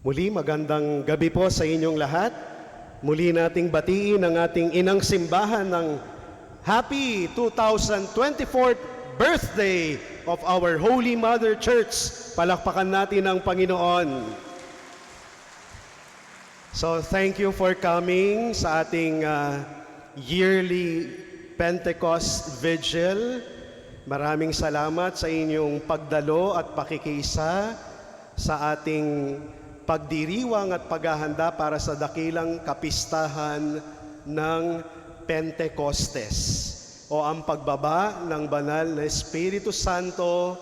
Muli, magandang gabi po sa inyong lahat. Muli nating batiin ang ating inang simbahan ng Happy 2024th birthday of our Holy Mother Church. Palakpakan natin ang Panginoon. So, thank you for coming sa ating yearly Pentecost Vigil. Maraming salamat sa inyong pagdalo at pakikisa sa ating pagdiriwang at paghahanda para sa dakilang kapistahan ng Pentecostes o ang pagbaba ng banal na Espiritu Santo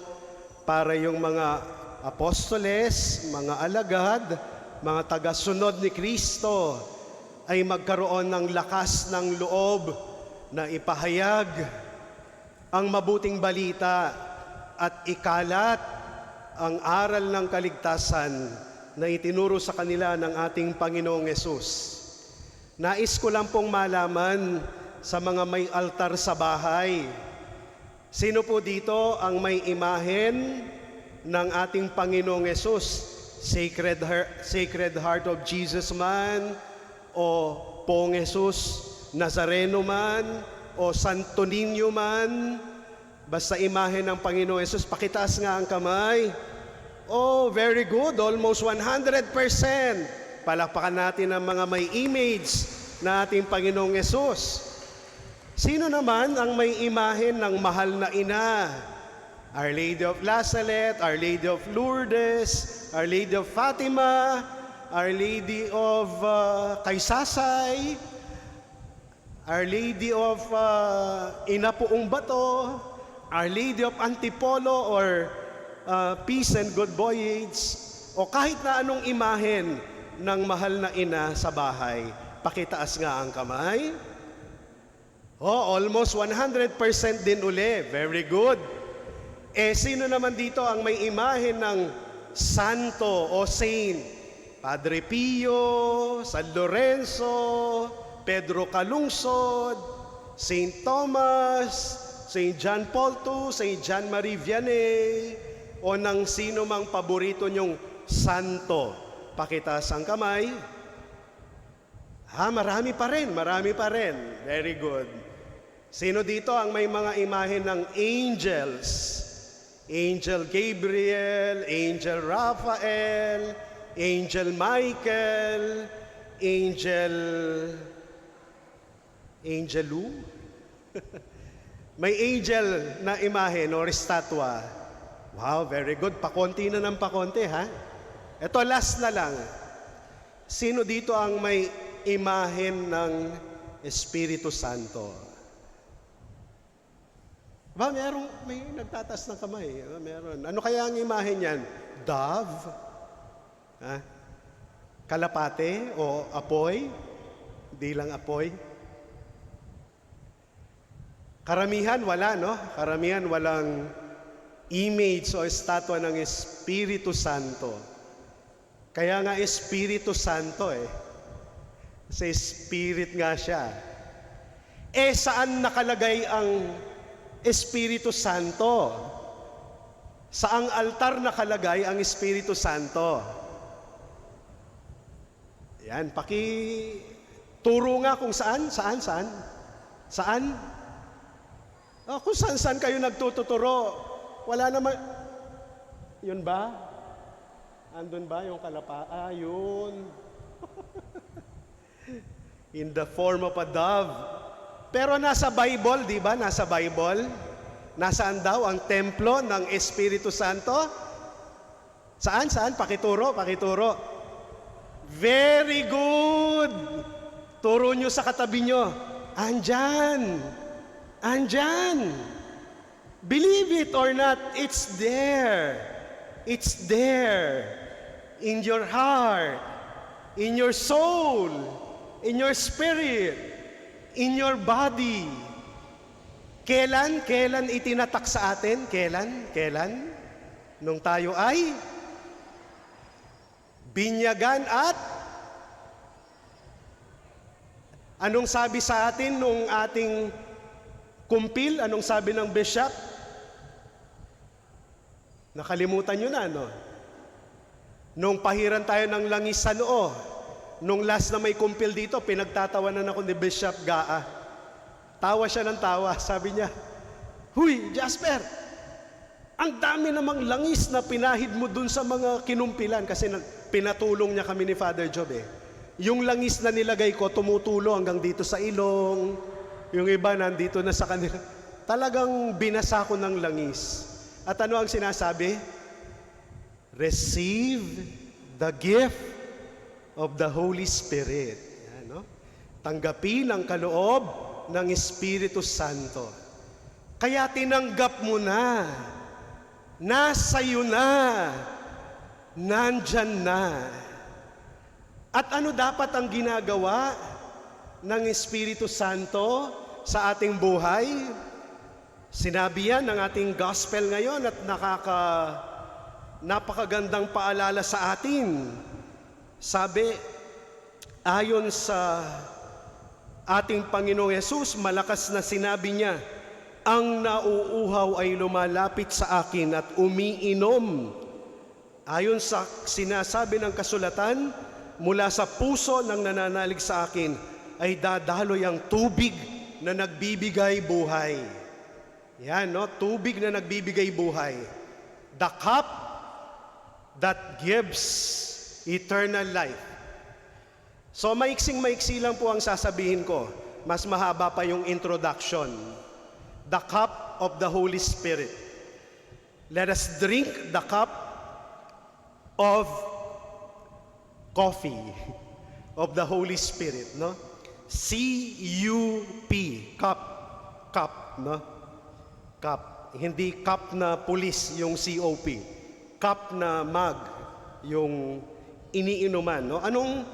para yung mga apostoles, mga alagad, mga tagasunod ni Kristo ay magkaroon ng lakas ng loob na ipahayag ang mabuting balita at ikalat ang aral ng kaligtasan na itinuro sa kanila ng ating Panginoong Hesus. Nais ko lang pong malaman sa mga may altar sa bahay, sino po dito ang may imahen ng ating Panginoong Hesus? Sacred Heart of Jesus man, o Pong Hesus Nazareno man, o Santo Niño man, basta imahen ng Panginoong Hesus, pakitaas nga ang kamay. Oh, very good. Almost 100%. Palakpakan natin ang mga may image na ating Panginoong Hesus. Sino naman ang may imahen ng mahal na ina? Our Lady of La Salette, Our Lady of Lourdes, Our Lady of Fatima, Our Lady of Kaysasay, Our Lady of Inapuong Bato, Our Lady of Antipolo or Peace and Good Voyage, o kahit na anong imahen ng mahal na ina sa bahay. Pakitaas nga ang kamay. Oh, almost 100% din uli. Very good. Sino naman dito ang may imahen ng santo o saint? Padre Pio, San Lorenzo, Pedro Calungsod, Saint Thomas, Saint John Paul II, Saint John Marie Vianney, o ng sino mang paborito nyong santo. Pakitaas ang kamay. Marami pa rin, marami pa rin. Very good. Sino dito ang may mga imahen ng angels? Angel Gabriel, Angel Raphael, Angel Michael, Angel Lou? May angel na imahen o estatwa. Wow, very good. Pakonti na ng pakonti, ha? Ito, last na lang. Sino dito ang may imahen ng Espiritu Santo? May nagtatas ng kamay. Meron. Ano kaya ang imahen yan? Dove? Ha? Kalapate o apoy? Di lang apoy? Karamihan wala, no? Karamihan walang image o estatwa ng Espiritu Santo. Kaya nga Espiritu Santo Sa Spirit nga siya. Saan nakalagay ang Espiritu Santo? Saang altar nakalagay ang Espiritu Santo? Yan, turo nga kung saan? Saan? Kung saan kayo nagtututuro. Wala naman. Yun ba? Andun ba yung kalapa? Yun. In the form of a dove. Pero nasa Bible, di ba? Nasa Bible. Nasaan daw ang templo ng Espiritu Santo? Saan? Pakituro. Very good. Turo nyo sa katabi nyo. Andyan. Believe it or not, it's there. It's there. In your heart, in your soul, in your spirit, in your body. Kailan itinatak sa atin? Kailan? Nung tayo ay binyagan at anong sabi sa atin nung ating kumpil? Anong sabi ng bishop? Nakalimutan nyo na, no? Nung pahiran tayo ng langis sa noo, nung last na may kumpil dito, pinagtatawanan ako ni Bishop Gaa. Tawa siya ng tawa, sabi niya, "Huy, Jasper, ang dami namang langis na pinahid mo dun sa mga kinumpilan." Kasi pinatulong niya kami ni Father Job eh. Yung langis na nilagay ko, tumutulo hanggang dito sa ilong. Yung iba nandito na sa kanila. Talagang binasa ko ng langis. At ano ang sinasabi? Receive the gift of the Holy Spirit. Yan, no? Tanggapin ang kaloob ng Espiritu Santo. Kaya tinanggap mo na. Nasa iyo na. Nandyan na. At ano dapat ang ginagawa ng Espiritu Santo sa ating buhay? Sinabi yan ng ating gospel ngayon at napakagandang paalala sa atin. Sabi, ayon sa ating Panginoong Yesus, malakas na sinabi niya, "Ang nauuhaw ay lumalapit sa akin at umiinom." Ayon sa sinasabi ng kasulatan, mula sa puso ng nananalig sa akin ay dadaloy ang tubig na nagbibigay buhay. Yan, no? Tubig na nagbibigay buhay. The cup that gives eternal life. So maiksing-maiksi lang po ang sasabihin ko. Mas mahaba pa yung introduction. The cup of the Holy Spirit. Let us drink the cup of coffee of the Holy Spirit, no? C-U-P, cup, no? Cup, hindi cup na pulis yung C-O-P. Cup na mug, yung iniinuman, no? Anong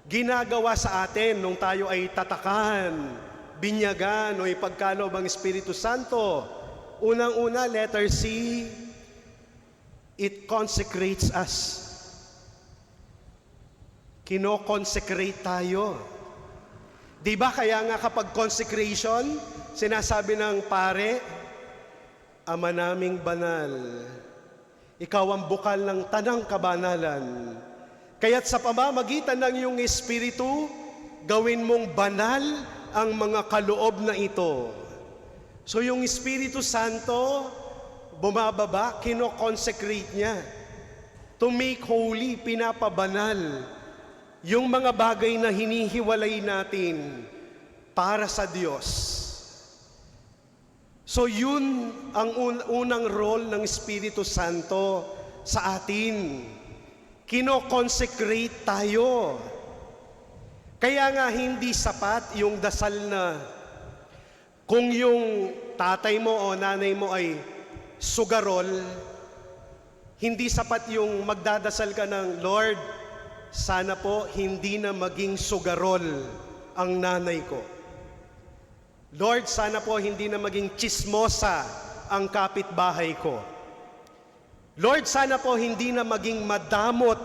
ginagawa sa atin nung tayo ay tatakan, binyagan, o ipagkaloob ang Espiritu Santo? Unang-una, letter C, it consecrates us. Kino-consecrate tayo. Di ba kaya nga kapag consecration, sinasabi ng pare, "Ama naming banal, ikaw ang bukal ng tanang kabanalan. Kaya't sa pamamagitan ng iyong Espiritu, gawin mong banal ang mga kaloob na ito." So yung Espiritu Santo, bumababa, kino-consecrate niya. To make holy, pinapabanal. Yung mga bagay na hinihiwalay natin para sa Diyos. So yun ang unang role ng Espiritu Santo sa atin. Kino-consecrate tayo. Kaya nga hindi sapat yung dasal na kung yung tatay mo o nanay mo ay sugarol, hindi sapat yung magdadasal ka ng, "Lord, sana po hindi na maging sugarol ang nanay ko. Lord, sana po hindi na maging chismosa ang kapitbahay ko. Lord, sana po hindi na maging madamot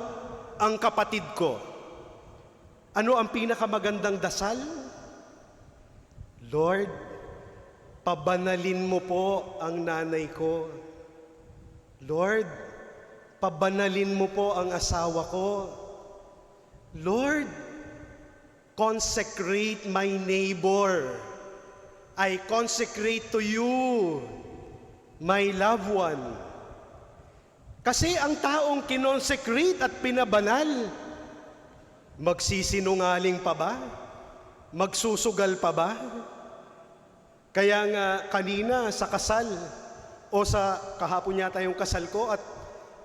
ang kapatid ko." Ano ang pinakamagandang dasal? "Lord, pabanalin mo po ang nanay ko. Lord, pabanalin mo po ang asawa ko. Lord, consecrate my neighbor. I consecrate to you, my loved one." Kasi ang taong kinonsecrate at pinabanal, magsisinungaling pa ba? Magsusugal pa ba? Kaya nga kanina sa kasal, o sa kahapon yata yung kasal ko, at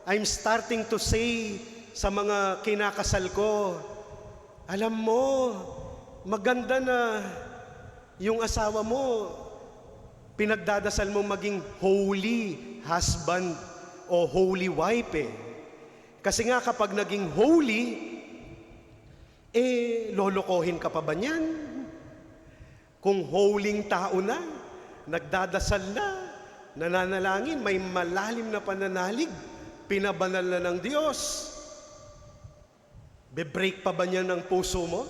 I'm starting to say sa mga kinakasal ko, "Alam mo, maganda na yung asawa mo, pinagdadasal mo maging holy husband o holy wife eh." Kasi nga kapag naging holy, lolokohin ka pa ba niyan? Kung holing tao na, nagdadasal na, nananalangin, may malalim na pananalig, pinabanal na ng Diyos, be-break pa ba niya ng puso mo?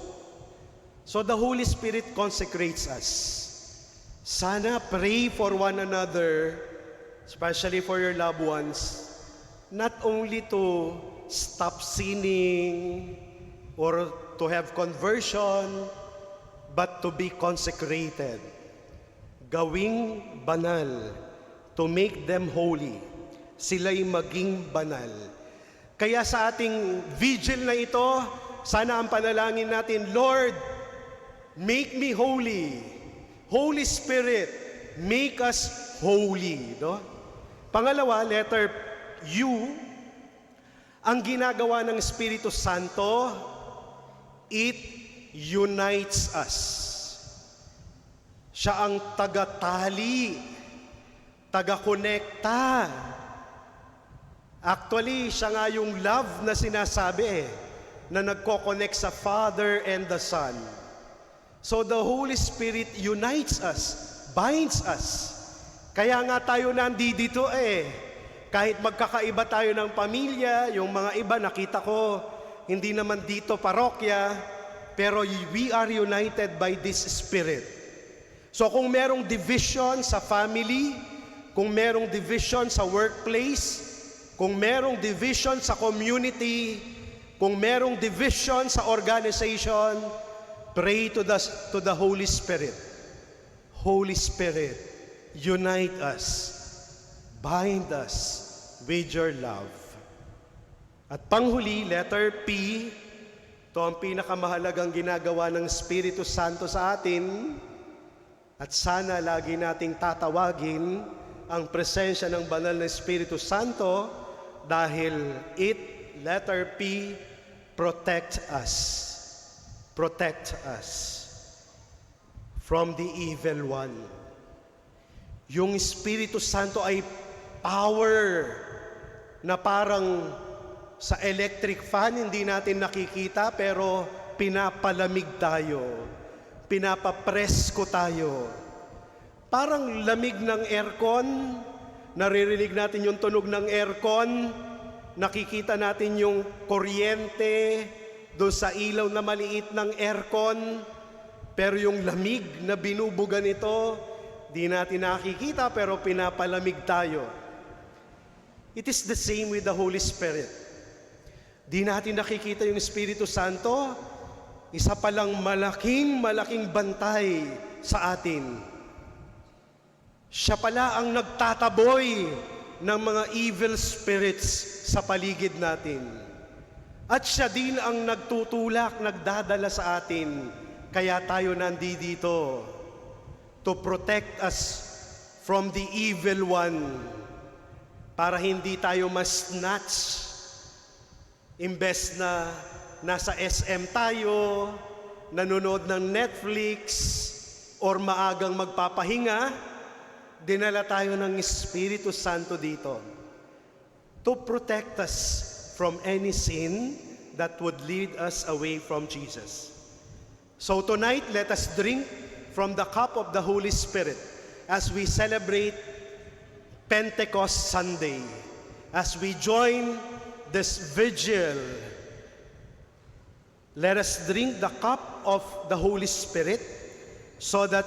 So the Holy Spirit consecrates us. Sana pray for one another, especially for your loved ones, not only to stop sinning or to have conversion, but to be consecrated. Gawing banal, to make them holy. Sila'y maging banal. Kaya sa ating vigil na ito, sana ang panalangin natin, Lord, make me holy. Holy Spirit, make us holy. No? Pangalawa, letter U, ang ginagawa ng Espiritu Santo, it unites us. Siya ang tagatali, taga-konekta. Actually, siya nga yung love na sinasabi na nagko-connect sa Father and the Son. So the Holy Spirit unites us, binds us. Kaya nga tayo nandito kahit magkakaiba tayo ng pamilya, yung mga iba nakita ko, hindi naman dito parokya, pero we are united by this Spirit. So kung merong division sa family, kung merong division sa workplace, kung merong division sa community, kung merong division sa organization, pray to the Holy Spirit. Holy Spirit, unite us, bind us with your love. At panghuli, letter P, ito ang pinakamahalagang ginagawa ng Espiritu Santo sa atin, at sana lagi nating tatawagin ang presensya ng banal na Espiritu Santo dahil it, letter P, protect us. Protect us from the evil one. Yung Espiritu Santo ay power na parang sa electric fan, hindi natin nakikita pero pinapalamig tayo, pinapapresko tayo. Parang lamig ng aircon, naririnig natin yung tunog ng aircon, nakikita natin yung kuryente doon sa ilaw na maliit ng aircon, pero yung lamig na binubuga nito, di natin nakikita pero pinapalamig tayo. It is the same with the Holy Spirit. Di natin nakikita yung Espiritu Santo, isa palang malaking bantay sa atin. Siya pala ang nagtataboy ng mga evil spirits sa paligid natin. At siya din ang nagtutulak, nagdadala sa atin. Kaya tayo nandito to protect us from the evil one. Para hindi tayo mas-snatch. Imbes na nasa SM tayo, nanonood ng Netflix, or maagang magpapahinga, dinala tayo ng Espiritu Santo dito to protect us from any sin that would lead us away from Jesus. So tonight, let us drink from the cup of the Holy Spirit as we celebrate Pentecost Sunday, as we join this vigil. Let us drink the cup of the Holy Spirit so that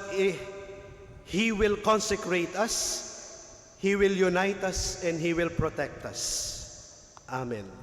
He will consecrate us, He will unite us, and He will protect us. Amen.